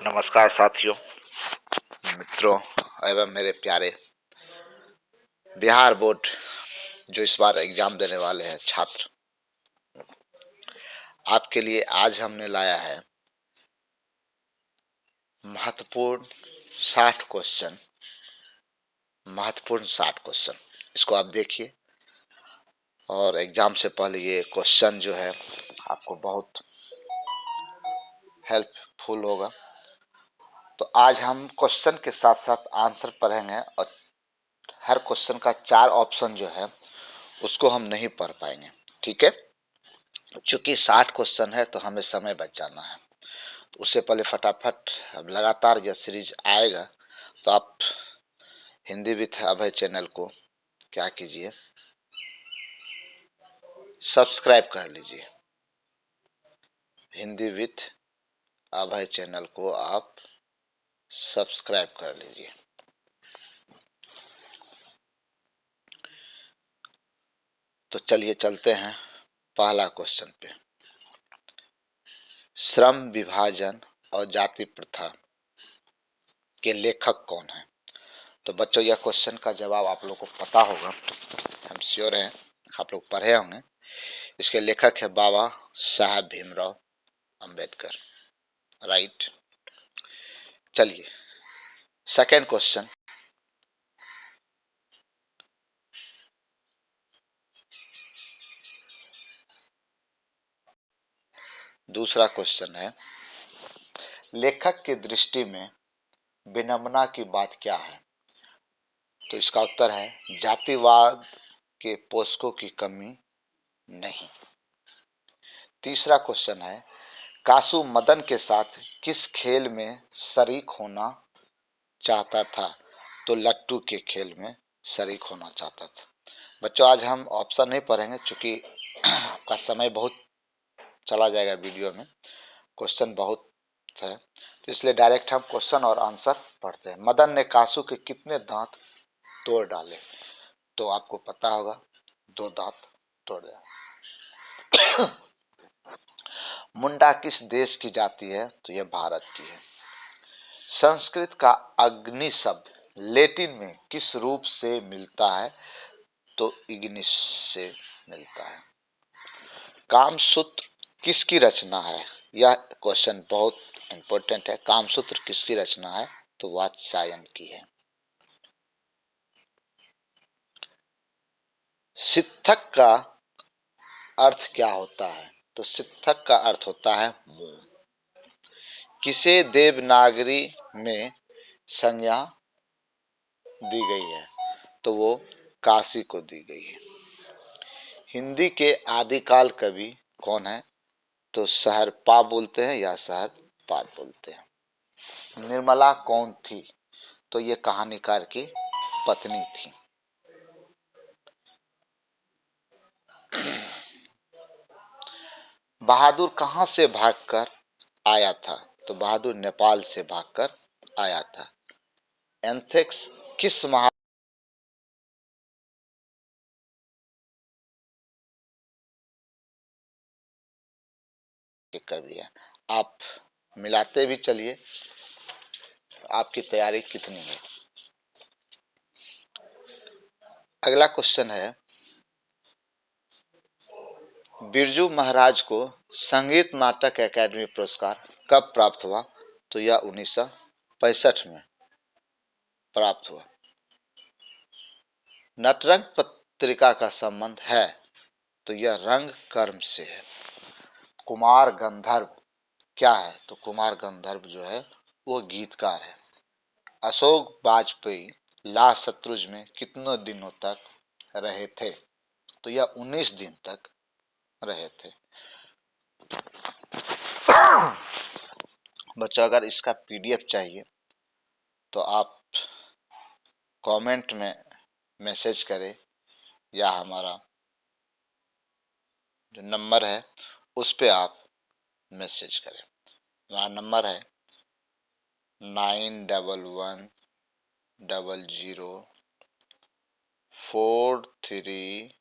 नमस्कार साथियों, मित्रों एवं मेरे प्यारे बिहार बोर्ड जो इस बार एग्जाम देने वाले हैं छात्र, आपके लिए आज हमने लाया है महत्वपूर्ण 60 क्वेश्चन। इसको आप देखिए और एग्जाम से पहले ये क्वेश्चन जो है आपको बहुत हेल्पफुल होगा। तो आज हम क्वेश्चन के साथ साथ आंसर पढ़ेंगे और हर क्वेश्चन का 4 ऑप्शन जो है उसको हम नहीं पढ़ पाएंगे, ठीक है। चूंकि 60 क्वेश्चन है तो हमें समय बच जाना है, तो उससे पहले फटाफट अब लगातार यह सीरीज आएगा तो आप हिंदी विथ अभय चैनल को क्या कीजिए, सब्सक्राइब कर लीजिए। हिंदी विथ अभय चैनल को आप सब्सक्राइब कर लीजिए। तो चलिए चलते हैं पहला क्वेश्चन पे। श्रम विभाजन और जाति प्रथा के लेखक कौन है? तो बच्चों यह क्वेश्चन का जवाब आप लोगों को पता होगा, हम श्योर हैं, आप लोग पढ़े होंगे। इसके लेखक है बाबा साहब भीमराव अंबेडकर, राइट। चलिए सेकेंड क्वेश्चन। दूसरा क्वेश्चन है, लेखक की दृष्टि में विनम्रता की बात क्या है? तो इसका उत्तर है जातिवाद के पोषकों की कमी नहीं। तीसरा क्वेश्चन है, कासू मदन के साथ किस खेल में शरीक होना चाहता था? तो लट्टू के खेल में शरीक होना चाहता था। बच्चों आज हम ऑप्शन नहीं पढ़ेंगे चूंकि आपका समय बहुत चला जाएगा वीडियो में, क्वेश्चन बहुत है, तो इसलिए डायरेक्ट हम क्वेश्चन और आंसर पढ़ते हैं। मदन ने कासू के कितने दांत तोड़ डाले? तो आपको पता होगा 2 दांत तोड़ दिया। मुंडा किस देश की जाति है? तो यह भारत की है। संस्कृत का अग्नि शब्द लैटिन में किस रूप से मिलता है? तो इग्निस से मिलता है। कामसूत्र किसकी रचना है? यह क्वेश्चन बहुत इंपॉर्टेंट है। कामसूत्र किसकी रचना है? तो वात्स्यायन की है। शिक्षक का अर्थ क्या होता है? तो शिक्षक का अर्थ होता है मुंह। किसे देवनागरी में संज्ञा दी गई है? तो वो काशी को दी गई है। हिंदी के आदिकाल कवि कौन है? तो शहरपा बोलते हैं या शहरपाल बोलते हैं। निर्मला कौन थी? तो ये कहानीकार की पत्नी थी। बहादुर कहां से भागकर आया था? तो बहादुर नेपाल से भागकर आया था। एंथ्रेक्स किस महा के कवि है? आप मिलाते भी चलिए, आपकी तैयारी कितनी है। अगला क्वेश्चन है, बिरजू महाराज को संगीत नाटक अकादमी पुरस्कार कब प्राप्त हुआ? तो यह 1965 में प्राप्त हुआ। नटरंग पत्रिका का संबंध है? तो यह रंग कर्म से है। कुमार गंधर्व क्या है? तो कुमार गंधर्व जो है वो गीतकार है। अशोक वाजपेयी लाल शत्रुज में कितने दिनों तक रहे थे? तो यह 19 दिन तक रहे थे। बच्चों अगर इसका पीडीएफ चाहिए तो आप कमेंट में मैसेज करें या हमारा जो नंबर है उस पे आप मैसेज करें। हमारा नंबर है 9111004328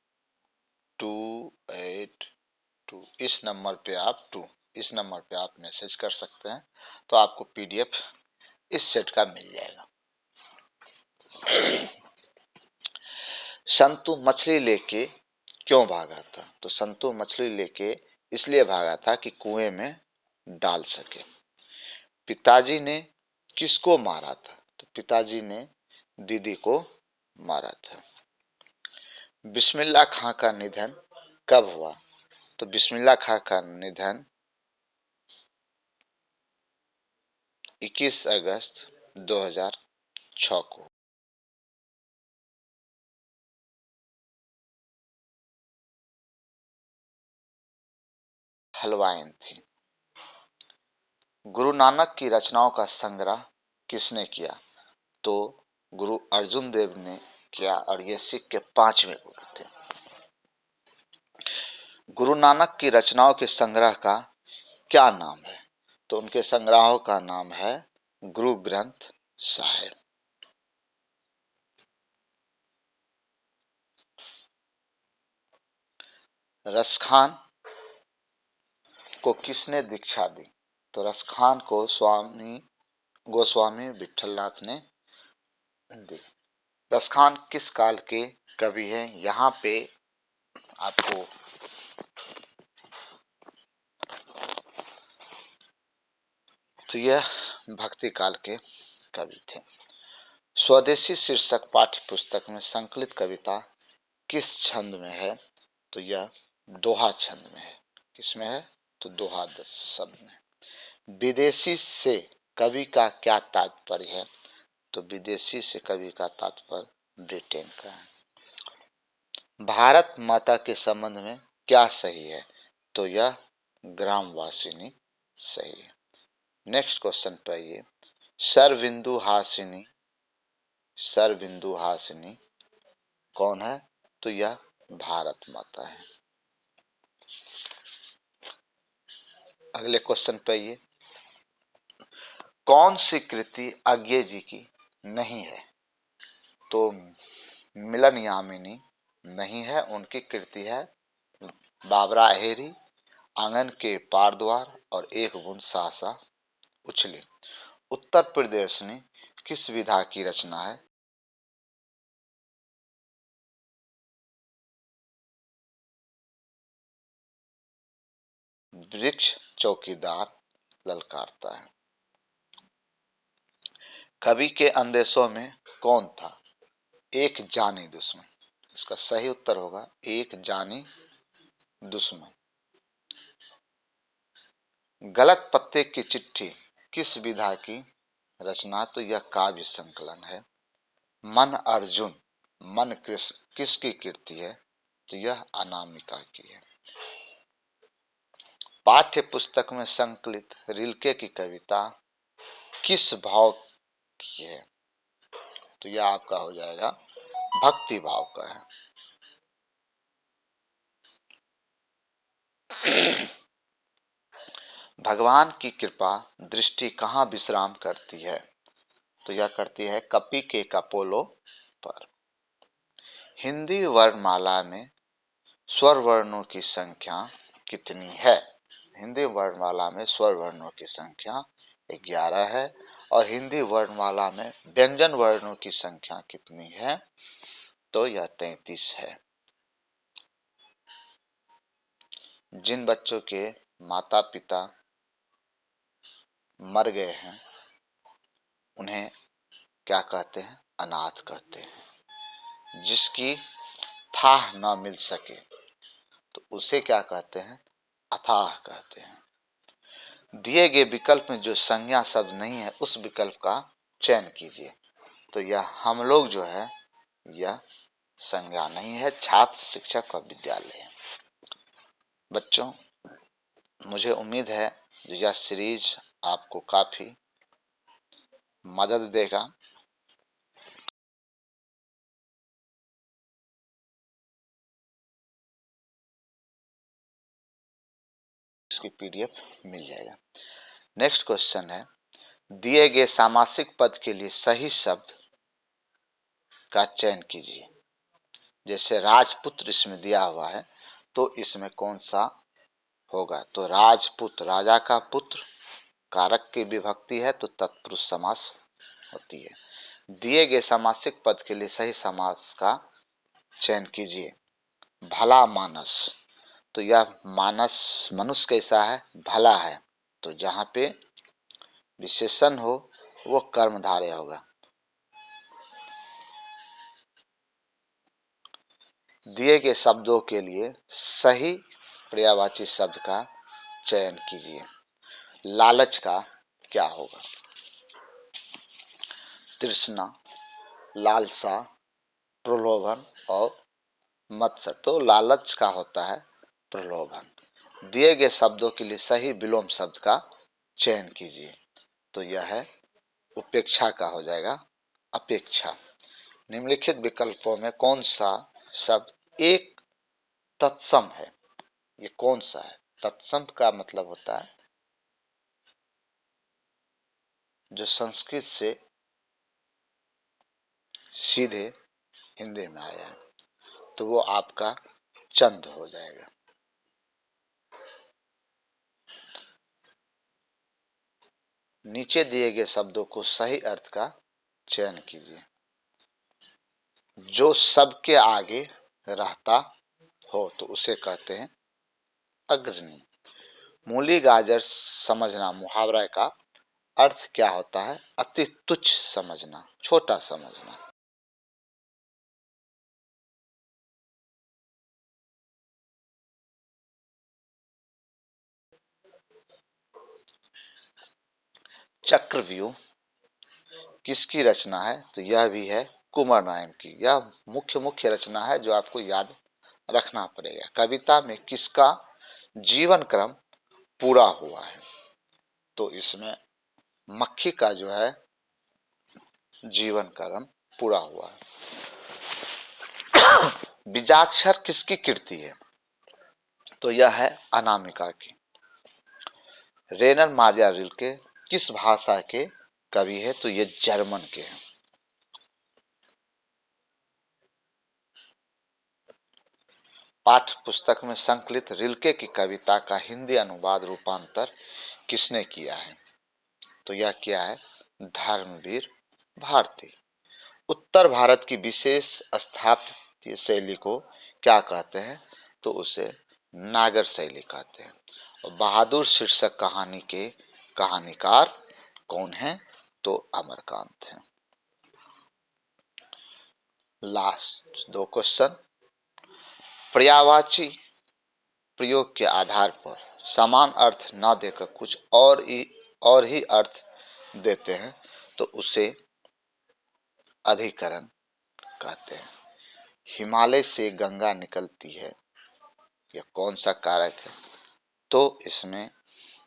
2। इस नंबर पे आप इस नंबर पे आप मैसेज कर सकते हैं, तो आपको पीडीएफ इस सेट का मिल जाएगा। संतु मछली लेके क्यों भागा था? तो संतु मछली लेके इसलिए भागा था कि कुएं में डाल सके। पिताजी ने किसको मारा था? तो पिताजी ने दीदी को मारा था। बिस्मिल्लाह खां का निधन कब हुआ? तो बिस्मिल्लाह खां का निधन 21 अगस्त 2006 को। हलवाइन थी। गुरु नानक की रचनाओं का संग्रह किसने किया? तो गुरु अर्जुन देव ने किया, और ये सिख के 5वें गुरु थे। गुरु नानक की रचनाओं के संग्रह का क्या नाम है? तो उनके संग्रहों का नाम है गुरु ग्रंथ साहिब। रसखान को किसने दीक्षा दी? तो रसखान को स्वामी गोस्वामी विठलनाथ ने दी। रसखान किस काल के कवि हैं? यहाँ पे आपको तो यह भक्ति काल के कवि थे। स्वदेशी शीर्षक पाठ्य पुस्तक में संकलित कविता किस छंद में है? तो यह दोहा छंद में है। किसमें है? तो दोहा शब्द में। विदेशी से कवि का क्या तात्पर्य है? तो विदेशी से कवि का तात्पर्य ब्रिटेन का है। भारत माता के संबंध में क्या सही है? तो यह ग्रामवासिनी सही है। नेक्स्ट क्वेश्चन पे आइए। सरबिंदु हासिनी कौन है? तो यह भारत माता है। अगले क्वेश्चन पे आइए। कौन सी कृति अज्ञे जी की नहीं है? तो मिलन यामिनी नहीं है, उनकी कृति है बाबरा अहेरी, आंगन के पार द्वार और एक बूंद सहसा उछली। उत्तर प्रदर्शनी किस विधा की रचना है? वृक्ष चौकीदार ललकारता है। कवि के अंदेशों में कौन था एक जानी दुश्मन? इसका सही उत्तर होगा एक जानी दुश्मन। गलत पत्ते की चिट्ठी किस विधा की रचना? तो यह काव्य संकलन है। मन अर्जुन मन किसकी कीर्ति है? तो यह अनामिका की है। पाठ्य पुस्तक में संकलित रिल्के की कविता किस भाव की है? तो यह आपका हो जाएगा भक्ति भाव का है। भगवान की कृपा दृष्टि कहाँ विश्राम करती है? तो यह करती है कपि के कपोलों पर। हिंदी वर्णमाला में स्वर वर्णों की संख्या कितनी है? हिंदी वर्णमाला में स्वर वर्णों की संख्या 11 है। और हिंदी वर्णमाला में व्यंजन वर्णों की संख्या कितनी है? तो यह 33 है। जिन बच्चों के माता पिता मर गए हैं उन्हें क्या कहते हैं? अनाथ कहते हैं। जिसकी थाह ना मिल सके तो उसे क्या कहते हैं? अथाह कहते हैं। दिए गए विकल्प में जो संज्ञा शब्द नहीं है उस विकल्प का चयन कीजिए। तो यह हम लोग जो है यह संज्ञा नहीं है, छात्र शिक्षक और विद्यालय है। बच्चों, मुझे उम्मीद है यह सीरीज आपको काफी मदद देगा। इसकी पीडीएफ मिल जाएगा। नेक्स्ट क्वेश्चन है, दिए गए सामासिक पद के लिए सही शब्द का चयन कीजिए। जैसे राजपुत्र इसमें दिया हुआ है तो इसमें कौन सा होगा। तो राजपुत्र, राजा का पुत्र, कारक की विभक्ति है तो तत्पुरुष समास होती है। दिए गए सामासिक पद के लिए सही समास का चयन कीजिए। भला मानस, तो यह मानस मनुष्य कैसा है, भला है, तो जहां पे विशेषण हो वो कर्मधारय होगा। दिए गए शब्दों के लिए सही पर्यायवाची शब्द का चयन कीजिए। लालच का क्या होगा? तृष्णा, लालसा, प्रलोभन और मत्सर। तो लालच का होता है प्रलोभन। दिए गए शब्दों के लिए सही विलोम शब्द का चयन कीजिए। तो यह है उपेक्षा का हो जाएगा अपेक्षा। निम्नलिखित विकल्पों में कौन सा शब्द एक तत्सम है? ये कौन सा है? तत्सम का मतलब होता है जो संस्कृत से सीधे हिंदी में आया है, तो वो आपका चंद हो जाएगा। नीचे दिए गए शब्दों को सही अर्थ का चयन कीजिए। जो सबके आगे रहता हो तो उसे कहते हैं अग्रणी। मूली गाजर समझना मुहावरा का अर्थ क्या होता है? अति तुच्छ समझना, छोटा समझना। चक्रव्यूह किसकी रचना है? तो यह भी है कुमार नायक की। यह मुख्य रचना है जो आपको याद रखना पड़ेगा। कविता में किसका जीवन क्रम पूरा हुआ है? तो इसमें मक्खी का जो है जीवन क्रम पूरा हुआ है। बीजाक्षर किसकी कृति है? तो यह है अनामिका की। रेनर मारिया रिल्के किस भाषा के कवि है? तो ये जर्मन के हैं। पाठ्य पुस्तक में संकलित रिल्के की कविता का हिंदी अनुवाद रूपांतर किसने किया है? तो यह किया है धर्मवीर भारती। उत्तर भारत की विशेष स्थापत्य शैली को क्या कहते हैं? तो उसे नागर शैली कहते हैं। और बहादुर शीर्षक कहानी के कहानीकार कौन है? तो अमरकांत हैं। लास्ट दो क्वेश्चन। पर्यायवाची प्रयोग के आधार पर समान अर्थ न देकर कुछ और ही अर्थ देते हैं तो उसे अधिकरण कहते हैं। हिमालय से गंगा निकलती है, यह कौन सा कारक है? तो इसमें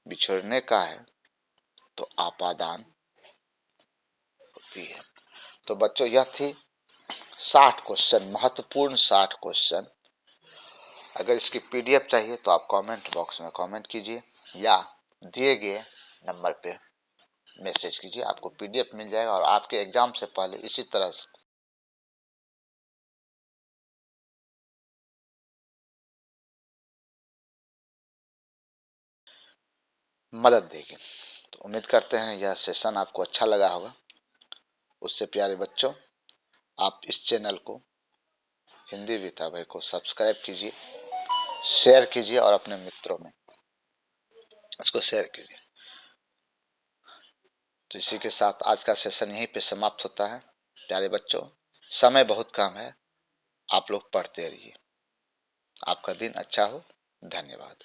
बिछड़ने का है तो आपादान होती है। तो बच्चों यह थी 60 क्वेश्चन, महत्वपूर्ण 60 क्वेश्चन। अगर इसकी पीडीएफ चाहिए तो आप कमेंट बॉक्स में कमेंट कीजिए या दिए गए नंबर पे मैसेज कीजिए, आपको पीडीएफ मिल जाएगा। और आपके एग्जाम से पहले इसी तरह से मदद देगी। तो उम्मीद करते हैं यह सेशन आपको अच्छा लगा होगा। उससे प्यारे बच्चों, आप इस चैनल को हिंदी विद्या भाई को सब्सक्राइब कीजिए, शेयर कीजिए और अपने मित्रों में इसको शेयर कीजिए। तो इसी के साथ आज का सेशन यहीं पे समाप्त होता है। प्यारे बच्चों, समय बहुत कम है, आप लोग पढ़ते रहिए। आपका दिन अच्छा हो। धन्यवाद।